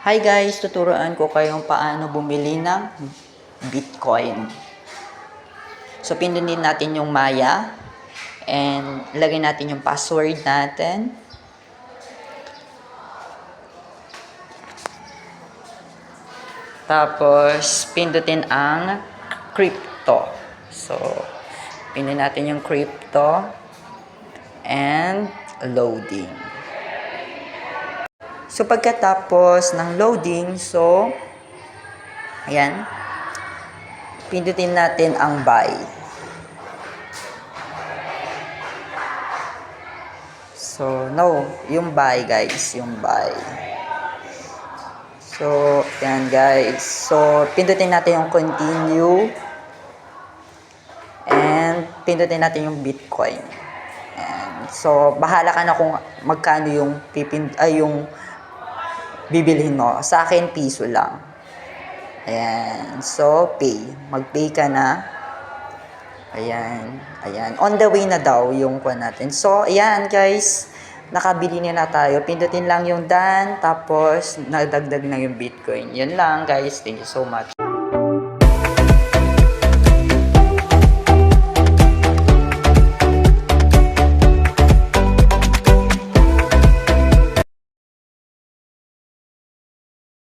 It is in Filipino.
Hi guys, tuturuan ko kayong paano bumili ng Bitcoin. So, pindutin natin yung Maya and lagay natin yung password natin. Tapos, pindutin ang crypto. So, pindutin natin yung crypto and loading. So, pagkatapos ng loading, so, ayan, pindutin natin ang buy. So, no, yung buy guys, yung buy. So, ayan guys. So, pindutin natin yung continue. And, pindutin natin yung Bitcoin. And, so, bahala ka na kung magkano yung yung bibilhin mo. Sa akin, piso lang. Ayan. So, pay. Mag-pay ka na. Ayan. Ayan. On the way na daw yung kuha natin. So, ayan guys. Nakabili na tayo. Pindutin lang yung done. Tapos, nadagdag na yung Bitcoin. Yan lang guys. Thank you so much.